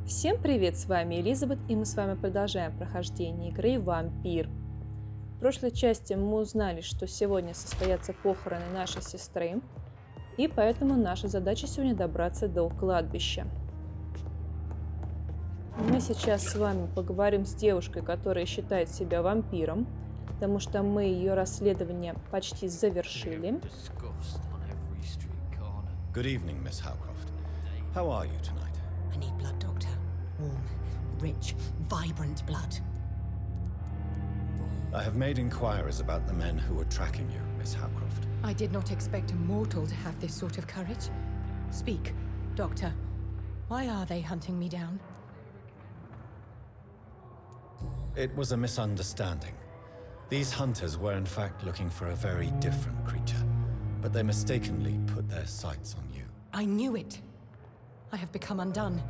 Всем привет, с вами Элизабет, и мы с вами продолжаем прохождение игры Vampyr. В прошлой части мы узнали, что сегодня состоятся похороны нашей сестры, и поэтому наша задача сегодня добраться до кладбища. Мы сейчас с вами поговорим с девушкой, которая считает себя вампиром, потому что мы ее расследование почти завершили. Good evening, Miss Howcroft. How are you tonight? I need blood, Doctor. Warm, rich, vibrant blood. I have made inquiries about the men who were tracking you, Miss Howcroft. I did not expect a mortal to have this sort of courage. Speak, Doctor. Why are they hunting me down? It was a misunderstanding. These hunters were in fact looking for a very different creature, but they mistakenly put their sights on you. I knew it. I have become undone.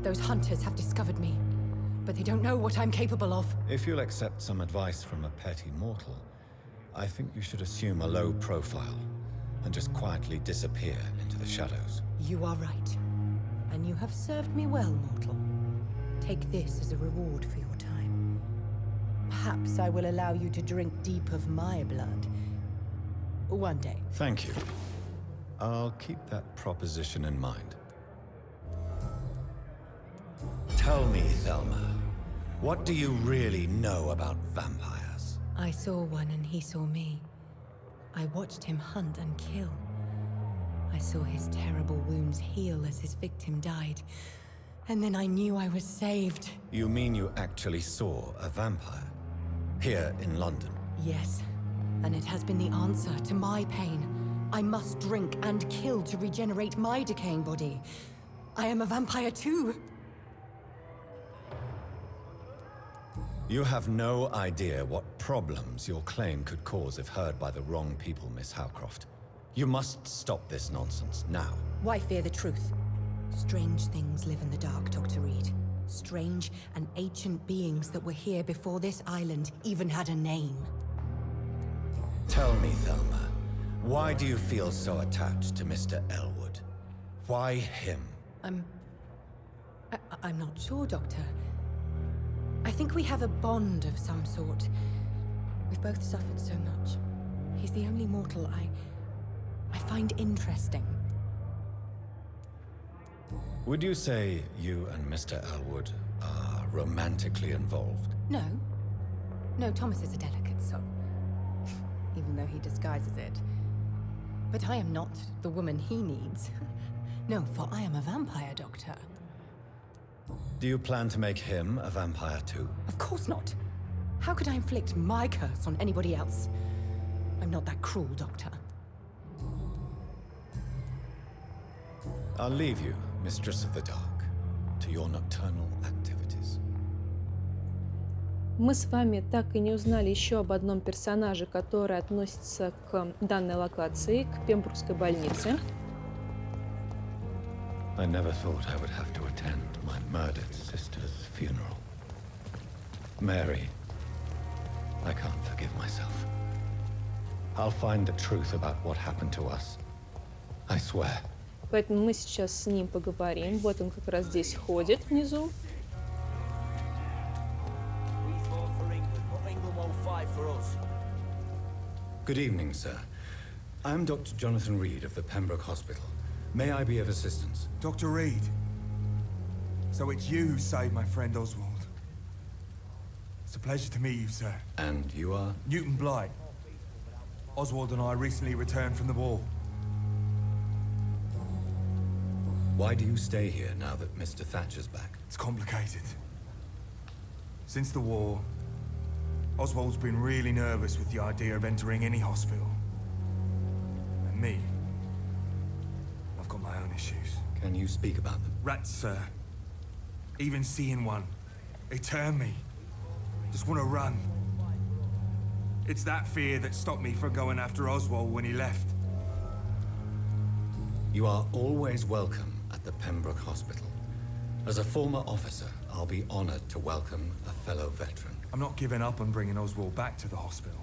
Those hunters have discovered me, but they don't know what I'm capable of. If you'll accept some advice from a petty mortal, I think you should assume a low profile and just quietly disappear into the shadows. You are right. And you have served me well, mortal. Take this as a reward for your time. Perhaps I will allow you to drink deep of my blood. One day. Thank you. I'll keep that proposition in mind. Tell me, Thelma, what do you really know about vampires? I saw one and he saw me. I watched him hunt and kill. I saw his terrible wounds heal as his victim died. And then I knew I was saved. You mean you actually saw a vampire? Here in London? Yes. And it has been the answer to my pain. I must drink and kill to regenerate my decaying body. I am a vampire too. You have no idea what problems your claim could cause if heard by the wrong people, Miss Howcroft. You must stop this nonsense now. Why fear the truth? Strange things live in the dark, Dr. Reed. Strange and ancient beings that were here before this island even had a name. Tell me, Thelma, why do you feel so attached to Mr. Elwood? Why him? I'm not sure, Doctor. I think we have a bond of some sort. We've both suffered so much. He's the only mortal I find interesting. Would you say you and Mr. Elwood are romantically involved? No. No, Thomas is a delicate soul. Even though he disguises it. But I am not the woman he needs. No, for I am a vampire, Doctor. Do you plan to make him a vampire too? Of course not. How could I inflict my curse on anybody else? I'm not that cruel, Doctor. I'll leave you, Mistress of the Dark, to your nocturnal activities. Мы с вами так и не узнали еще об одном персонаже, который относится к данной локации, к Пембрукской больнице. I never thought I would have to attend my murdered sister's funeral. Mary, I can't forgive myself. I'll find the truth about what happened to us. I swear. Поэтому мы сейчас с ним поговорим. Вот он как раз здесь ходит внизу. Good evening, sir. I'm Dr. Jonathan Reed of the Pembroke Hospital. May I be of assistance? Dr. Reed. So it's you who saved my friend Oswald. It's a pleasure to meet you, sir. And you are? Newton Blight. Oswald and I recently returned from the war. Why do you stay here now that Mr. Thatcher's back? It's complicated. Since the war, Oswald's been really nervous with the idea of entering any hospital. And me, I've got my own issues. Can you speak about them? Rats, sir. Even seeing one, they turn me. Just want to run. It's that fear that stopped me from going after Oswald when he left. You are always welcome at the Pembroke Hospital. As a former officer, I'll be honored to welcome a fellow veteran. I'm not giving up on bringing Oswald back to the hospital.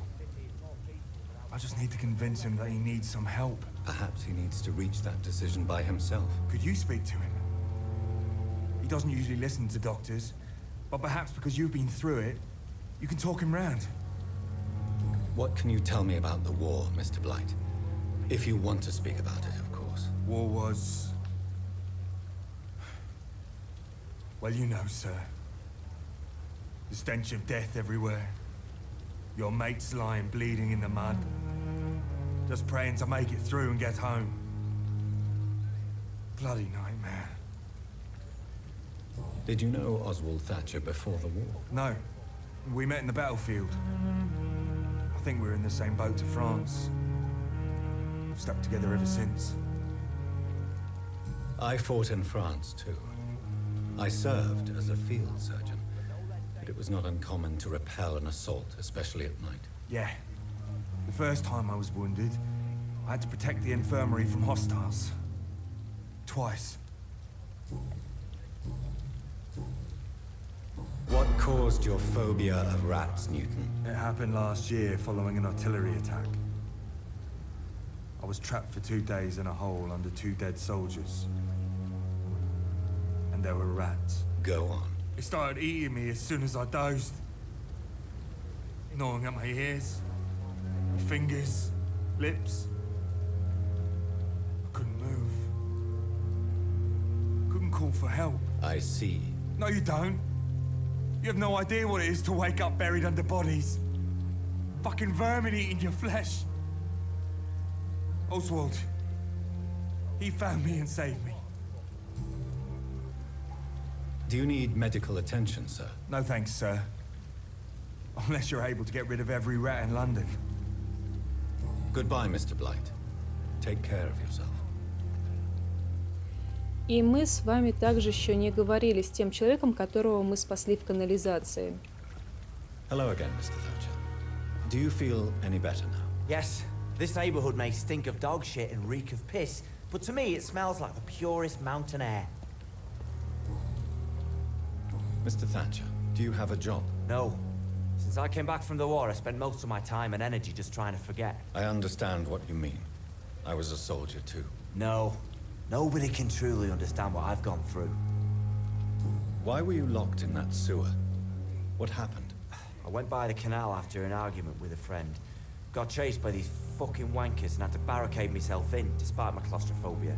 I just need to convince him that he needs some help. Perhaps he needs to reach that decision by himself. Could you speak to him? He doesn't usually listen to doctors, but perhaps because you've been through it, you can talk him round. What can you tell me about the war, Mr. Blight? If you want to speak about it, of course. War was... well, you know, sir. The stench of death everywhere. Your mates lying bleeding in the mud. Just praying to make it through and get home. Bloody nightmare. Did you know Oswald Thatcher before the war? No. We met in the battlefield. I think we were in the same boat to France. We've stuck together ever since. I fought in France, too. I served as a field surgeon, but it was not uncommon to repel an assault, especially at night. Yeah. The first time I was wounded, I had to protect the infirmary from hostiles. Twice. What caused your phobia of rats, Newton? It happened last year following an artillery attack. I was trapped for 2 days in a hole under 2 dead soldiers. And there were rats. Go on. They started eating me as soon as I dozed. Gnawing at my ears, my fingers, lips. I couldn't move. Couldn't call for help. I see. No, you don't. You have no idea what it is to wake up buried under bodies. Fucking vermin eating your flesh. Oswald. He found me and saved me. Do you need medical attention, sir? No thanks, sir. Unless you're able to get rid of every rat in London. Goodbye, Mr. Blight. Take care of yourself. И мы с вами также еще не говорили с тем человеком, которого мы спасли в канализации. Hello again, Mr. Thatcher. Do you feel any better now? Yes, this neighborhood may stink of dog shit and reek of piss, but to me it smells like the purest mountain air. Mr. Thatcher, do you have a job? No. Since I came back from the war, I spent most of my time and energy just trying to forget. I understand what you mean. I was a soldier too. No. Nobody can truly understand what I've gone through. Why were you locked in that sewer? What happened? I went by the canal after an argument with a friend. Got chased by these fucking wankers and had to barricade myself in, despite my claustrophobia.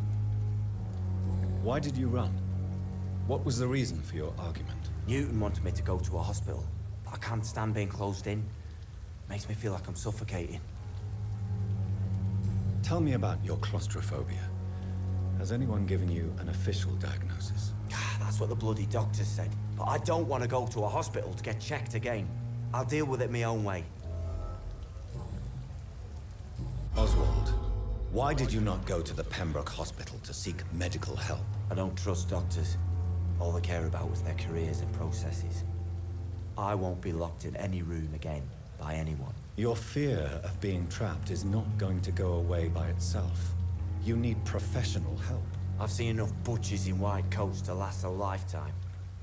Why did you run? What was the reason for your argument? Newton wanted me to go to a hospital, but I can't stand being closed in. Makes me feel like I'm suffocating. Tell me about your claustrophobia. Has anyone given you an official diagnosis? That's what the bloody doctor said. But I don't want to go to a hospital to get checked again. I'll deal with it my own way. Oswald, why did you not go to the Pembroke Hospital to seek medical help? I don't trust doctors. All they care about is their careers and processes. I won't be locked in any room again by anyone. Your fear of being trapped is not going to go away by itself. You need professional help. I've seen enough butchers in white coats to last a lifetime.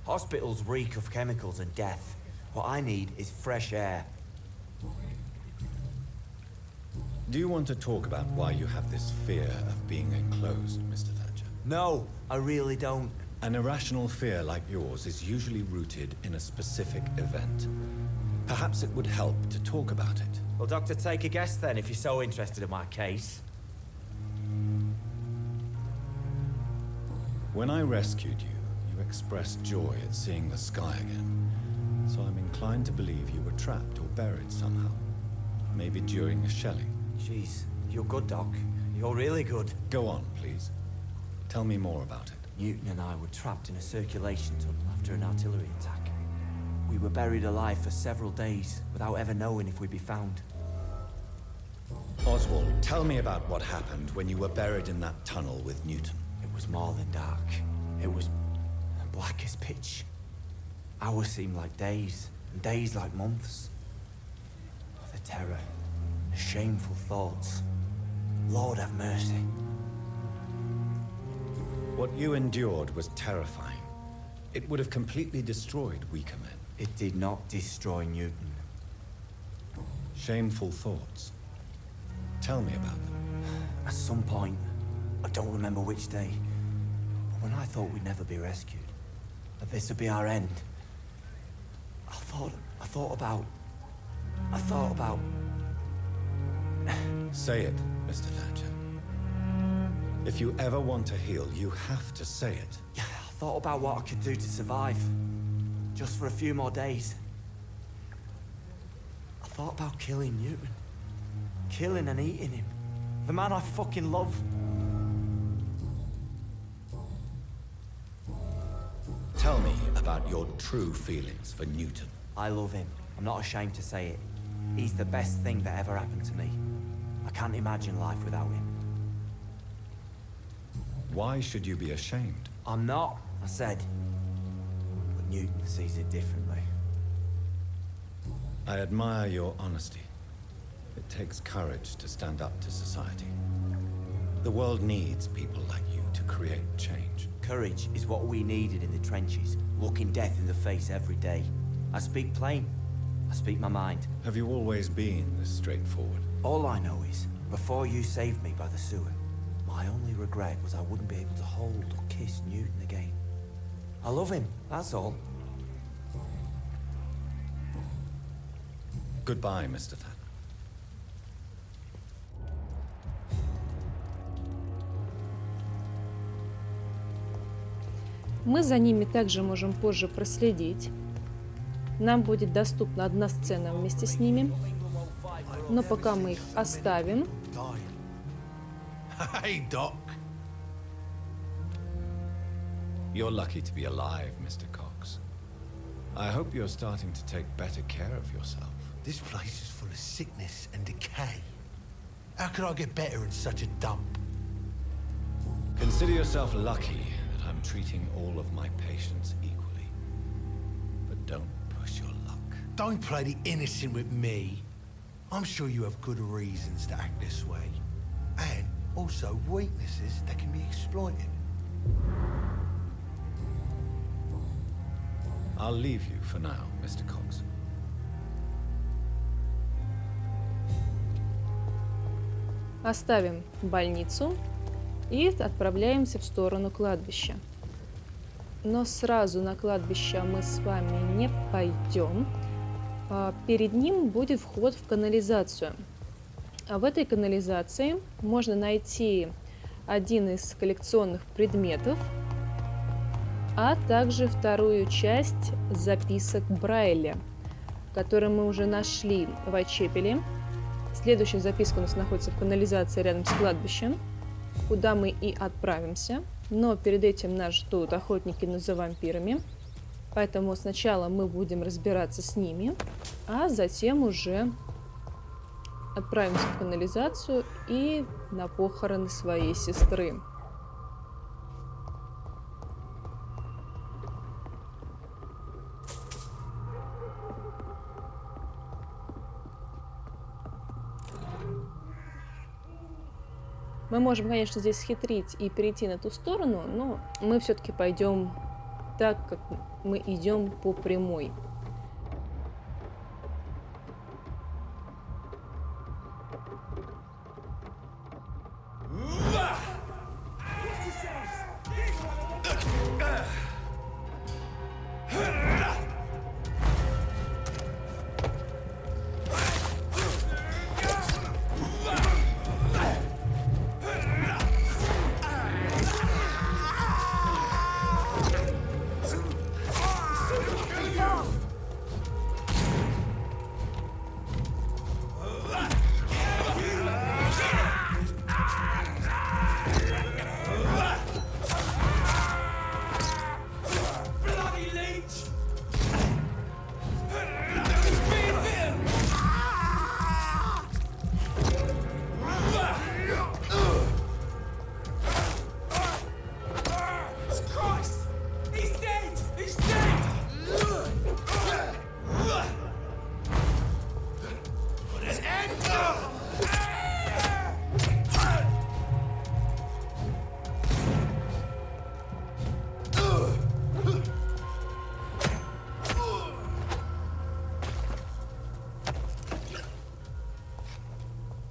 Hospitals reek of chemicals and death. What I need is fresh air. Do you want to talk about why you have this fear of being enclosed, Mr. Thatcher? No, I really don't. An irrational fear like yours is usually rooted in a specific event. Perhaps it would help to talk about it. Well, Doctor, take a guess then if you're so interested in my case. When I rescued you, you expressed joy at seeing the sky again. So I'm inclined to believe you were trapped or buried somehow. Maybe during a shelling. Jeez, you're good, Doc. You're really good. Go on, please. Tell me more about it. Newton and I were trapped in a circulation tunnel after an artillery attack. We were buried alive for several days without ever knowing if we'd be found. Oswald, tell me about what happened when you were buried in that tunnel with Newton. It was more than dark. It was black as pitch. Hours seemed like days, and days like months. The terror, the shameful thoughts. Lord have mercy. What you endured was terrifying. It would have completely destroyed weaker men. It did not destroy Newton. Shameful thoughts. Tell me about them. At some point, I don't remember which day, but when I thought we'd never be rescued, that this would be our end. I thought about... Say it, Mr. Thatcher. If you ever want to heal, you have to say it. Yeah, I thought about what I could do to survive. Just for a few more days. I thought about killing Newton. Killing and eating him. The man I fucking love. Tell me about your true feelings for Newton. I love him. I'm not ashamed to say it. He's the best thing that ever happened to me. I can't imagine life without him. Why should you be ashamed? I'm not, I said. But Newton sees it differently. I admire your honesty. It takes courage to stand up to society. The world needs people like you to create change. Courage is what we needed in the trenches, looking death in the face every day. I speak plain. I speak my mind. Have you always been this straightforward? All I know is, before you saved me by the sewer, my only regret was I wouldn't be able to hold or kiss Newton again. I love him, that's all. Goodbye, Mr. Thatcher. Мы за ними также можем позже проследить. Нам будет доступна одна сцена вместе с ними. Но пока мы их оставим. Hey, Doc. You're lucky to be alive, Mr. Cox. I hope you're starting to take better care of yourself. This place is full of sickness and decay. How could I get better in such a dump? Consider yourself lucky that I'm treating all of my patients equally. But don't push your luck. Don't play the innocent with me. I'm sure you have good reasons to act this way. And also weaknesses that can be exploited. I'll leave you for now, Mr. Cox. Оставим больницу и отправляемся в сторону кладбища. Но сразу на кладбище мы с вами не пойдем. Перед ним будет вход в канализацию. А в этой канализации можно найти один из коллекционных предметов, а также вторую часть записок Брайля, которые мы уже нашли в Вайтчепеле. Следующая записка у нас находится в канализации рядом с кладбищем, куда мы и отправимся. Но перед этим нас ждут охотники за вампирами. Поэтому сначала мы будем разбираться с ними, а затем уже отправимся в канализацию и на похороны своей сестры. Мы можем, конечно, здесь схитрить и перейти на ту сторону, но мы все-таки пойдем так, как мы идем по прямой.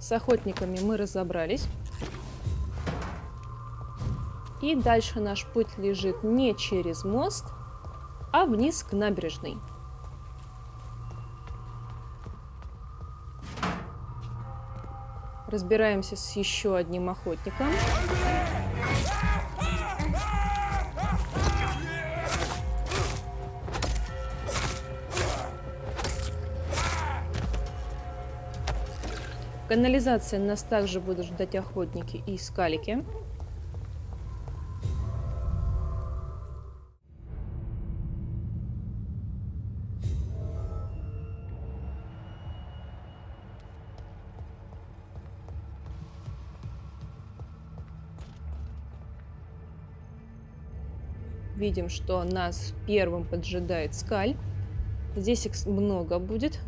С охотниками мы разобрались. И дальше наш путь лежит не через мост, а вниз к набережной. Разбираемся с еще одним охотником. В канализации нас также будут ждать охотники и скалики. Видим, что нас первым поджидает скаль. Здесь их много будет.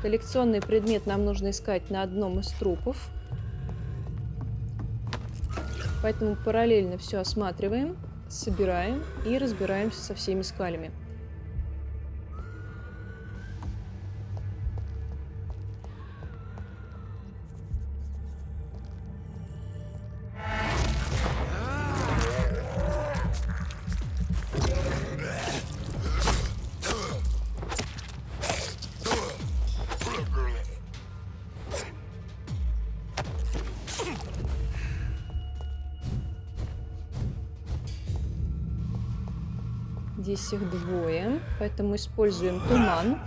Коллекционный предмет нам нужно искать на одном из трупов. Поэтому параллельно все осматриваем, собираем и разбираемся со всеми скалями. Здесь их двое, поэтому используем туман.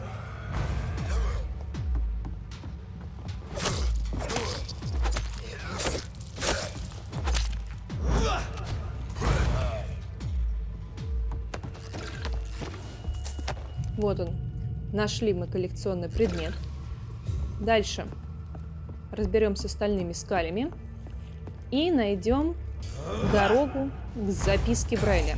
Вот он. Нашли мы коллекционный предмет. Дальше разберемся с остальными скалями и найдем дорогу к записке Брайля.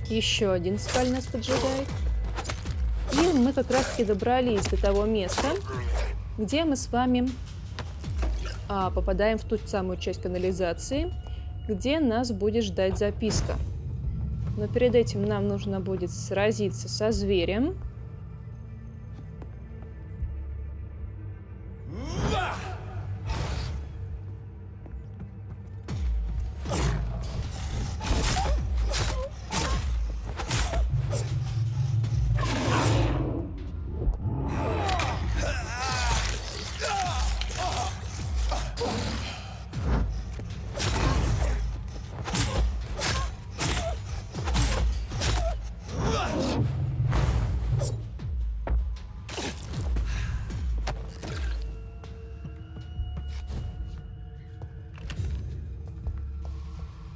Еще один скаль нас поджидает. И мы как раз таки добрались до того места, где мы с вами попадаем в ту самую часть канализации, где нас будет ждать записка. Но перед этим нам нужно будет сразиться со зверем.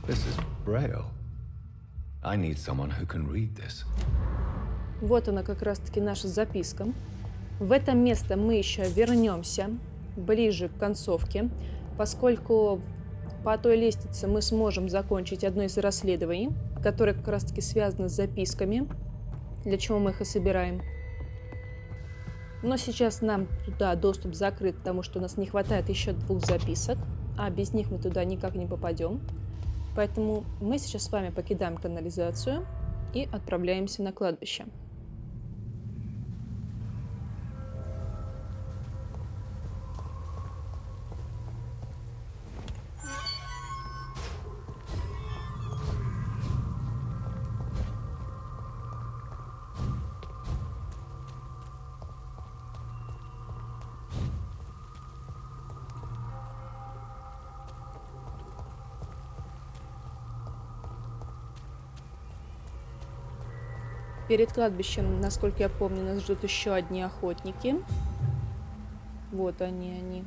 This is Braille. I need someone who can read this. Вот она как раз-таки наша записка. В это место мы еще вернемся ближе к концовке, поскольку по той лестнице мы сможем закончить одно из расследований, которое как раз-таки связано с записками, для чего мы их и собираем. Но сейчас нам туда доступ закрыт, потому что у нас не хватает еще 2 записок, а без них мы туда никак не попадем. Поэтому мы сейчас с вами покидаем канализацию и отправляемся на кладбище. Перед кладбищем, насколько я помню, нас ждут еще одни охотники. Вот они.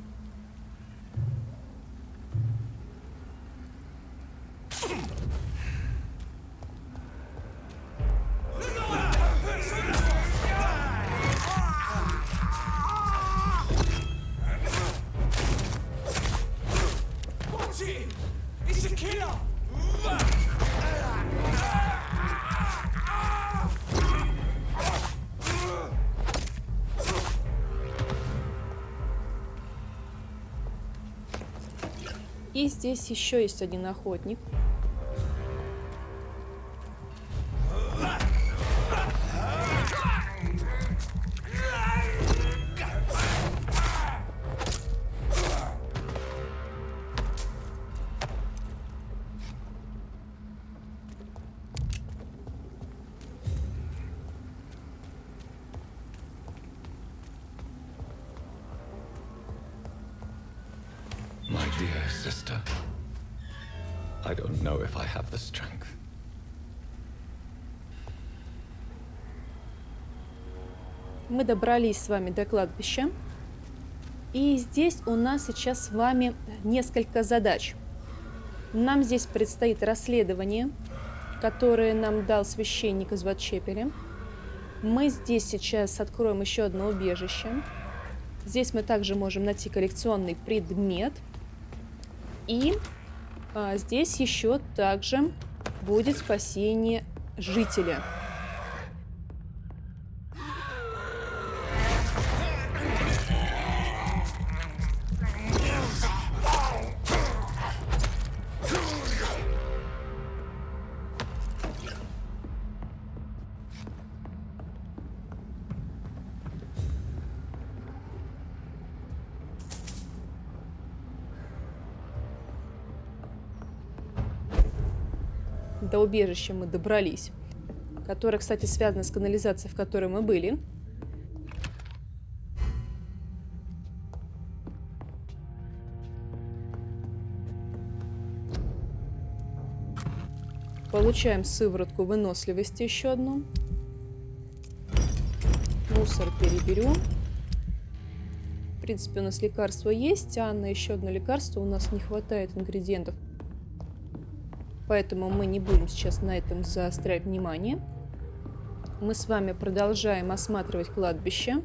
И здесь еще есть один охотник. My dear sister, I don't know if I have the strength. Мы добрались с вами до кладбища. И здесь у нас сейчас с вами несколько задач. Нам здесь предстоит расследование, которое нам дал священник из Ватчепеля. Мы здесь сейчас откроем еще одно убежище. Здесь мы также можем найти коллекционный предмет. И здесь еще также будет спасение жителя. До убежища мы добрались, которое, кстати, связано с канализацией, в которой мы были. Получаем сыворотку выносливости еще одну. Мусор переберем. В принципе, у нас лекарство есть, а на еще одно лекарство у нас не хватает ингредиентов. Поэтому мы не будем сейчас на этом заострять внимание. Мы с вами продолжаем осматривать кладбище.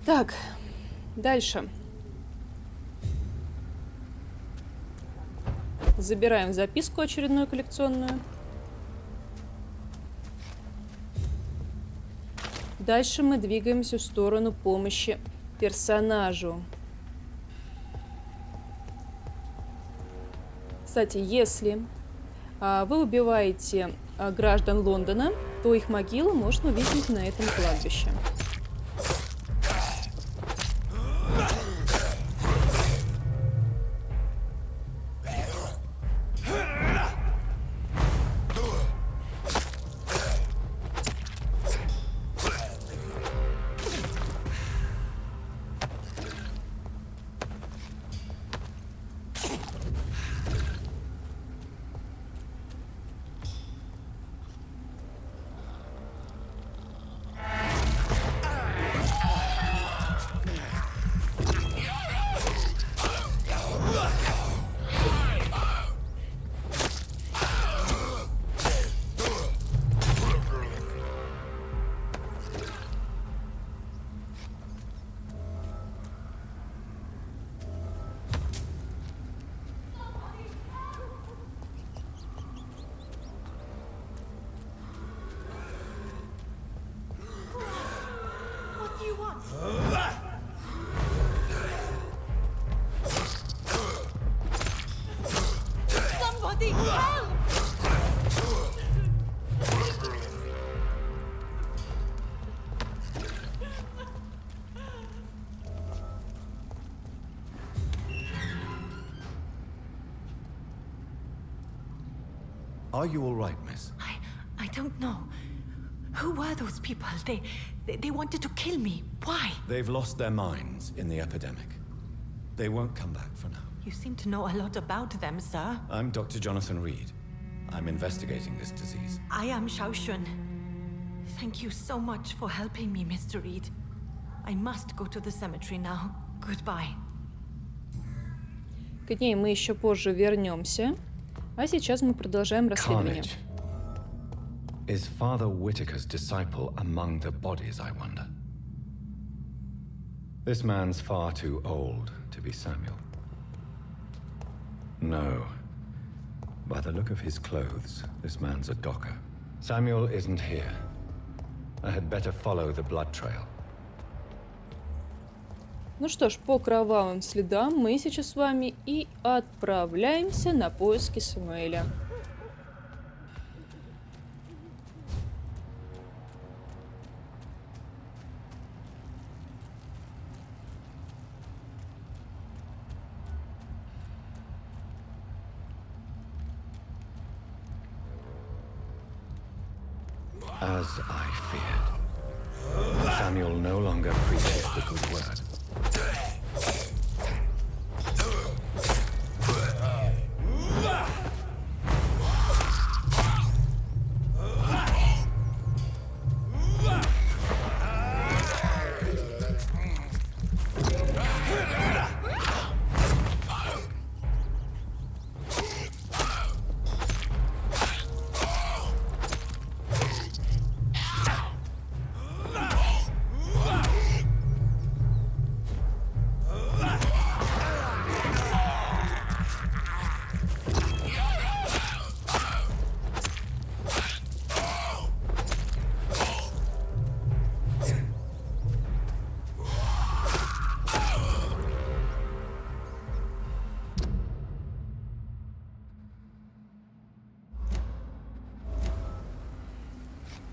Так, дальше. Забираем записку очередную коллекционную. Дальше мы двигаемся в сторону помощи персонажу. Кстати, если вы убиваете граждан Лондона, то их могилу можно увидеть на этом кладбище. Are you all right, miss? I don't know. Who were those people? They wanted to kill me. Why? They've lost their minds in the epidemic. They won't come back for now. You seem to know a lot about them, sir. I'm Dr. Jonathan Reed. I'm investigating this disease. I am Xiaoxun. Thank you so much for helping me, Mr. Reed. I must go to the cemetery now. Goodbye. К ней мы еще позже вернемся. А сейчас мы продолжаем расследование. Carnage. Is Father Whitaker's disciple among the bodies, I wonder? This man's far too old to be Samuel. No. By the look of his clothes, this man's a docker. Samuel isn't here. I had better follow the blood trail. Ну что ж, по кровавым следам мы сейчас с вами и отправляемся на поиски Самуэля. As I feared, Samuel no longer preaches the good word.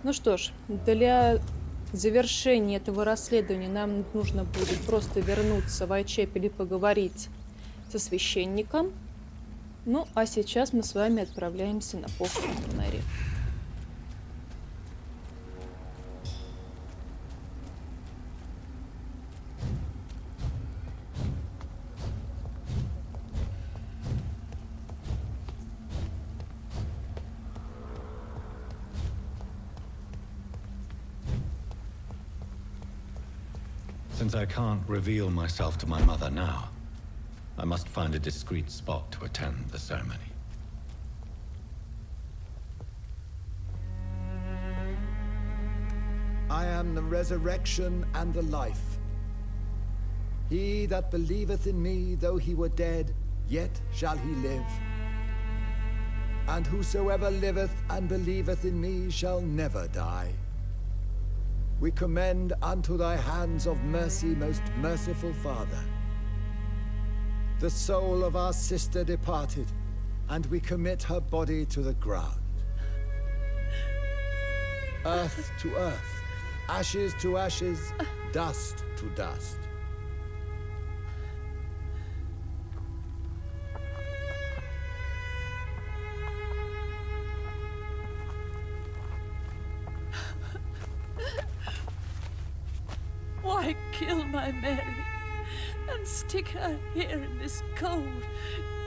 Ну что ж, для завершения этого расследования нам нужно будет просто вернуться в Айчепель и поговорить со священником. Ну, а сейчас мы с вами отправляемся на похороны. Since I can't reveal myself to my mother now, I must find a discreet spot to attend the ceremony. I am the resurrection and the life. He that believeth in me, though he were dead, yet shall he live. And whosoever liveth and believeth in me shall never die. We commend unto thy hands of mercy, most merciful Father, the soul of our sister departed, and we commit her body to the ground. Earth to earth, ashes to ashes, dust to dust. Why kill my Mary and stick her here in this cold,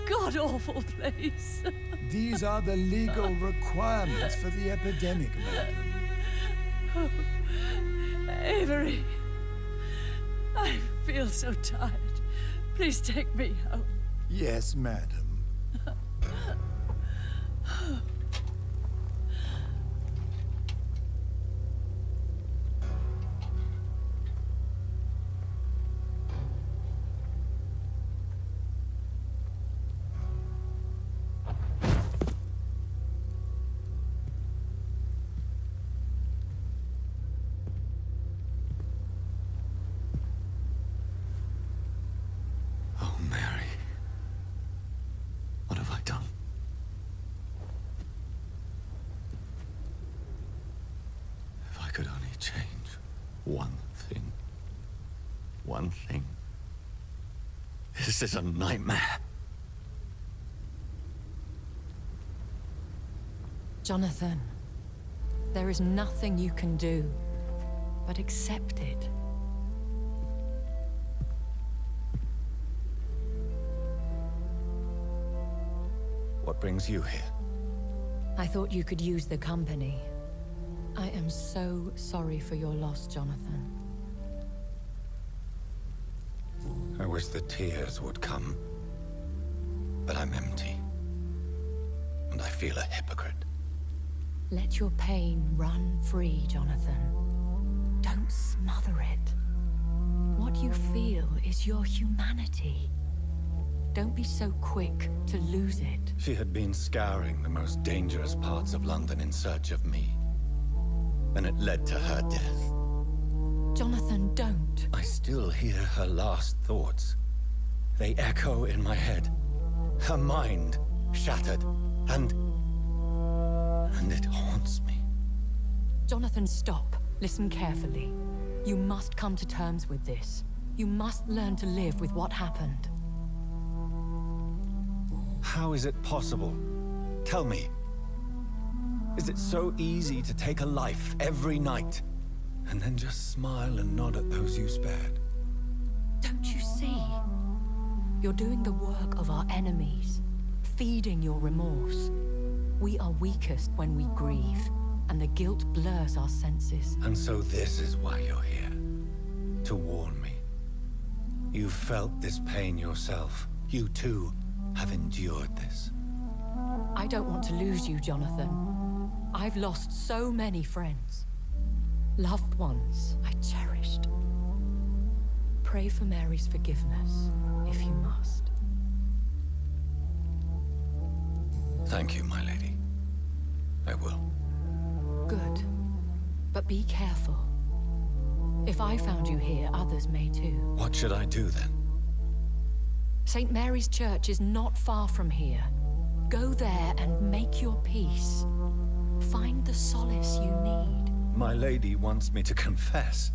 god-awful place? These are the legal requirements for the epidemic, madam. Oh, Avery, I feel so tired. Please take me home. Yes, madam. Oh, Mary. What have I done? If I could only change one thing. One thing. This is a nightmare. Jonathan, there is nothing you can do but accept it. What brings you here? I thought you could use the company. I am so sorry for your loss, Jonathan. I wish the tears would come. But I'm empty. And I feel a hypocrite. Let your pain run free, Jonathan. Don't smother it. What you feel is your humanity. Don't be so quick to lose it. She had been scouring the most dangerous parts of London in search of me. And it led to her death. Jonathan, don't. I still hear her last thoughts. They echo in my head. Her mind shattered, and it haunts me. Jonathan, stop. Listen carefully. You must come to terms with this. You must learn to live with what happened. How is it possible? Tell me. Is it so easy to take a life every night, and then just smile and nod at those you spared? Don't you see? You're doing the work of our enemies, feeding your remorse. We are weakest when we grieve, and the guilt blurs our senses. And so this is why you're here. To warn me. You've felt this pain yourself. You too have endured this. I don't want to lose you, Jonathan. I've lost so many friends. Loved ones I cherished. Pray for Mary's forgiveness, if you must. Thank you, my lady. I will. Good. But be careful. If I found you here, others may too. What should I do then? St. Mary's Church is not far from here. Go there and make your peace. Find the solace you need. My lady wants me to confess.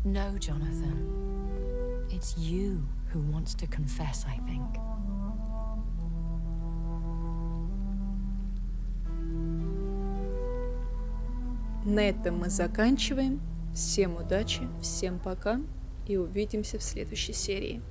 No, Jonathan. It's you who wants to confess, I think. На этом мы заканчиваем. Всем удачи, всем пока и увидимся в следующей серии.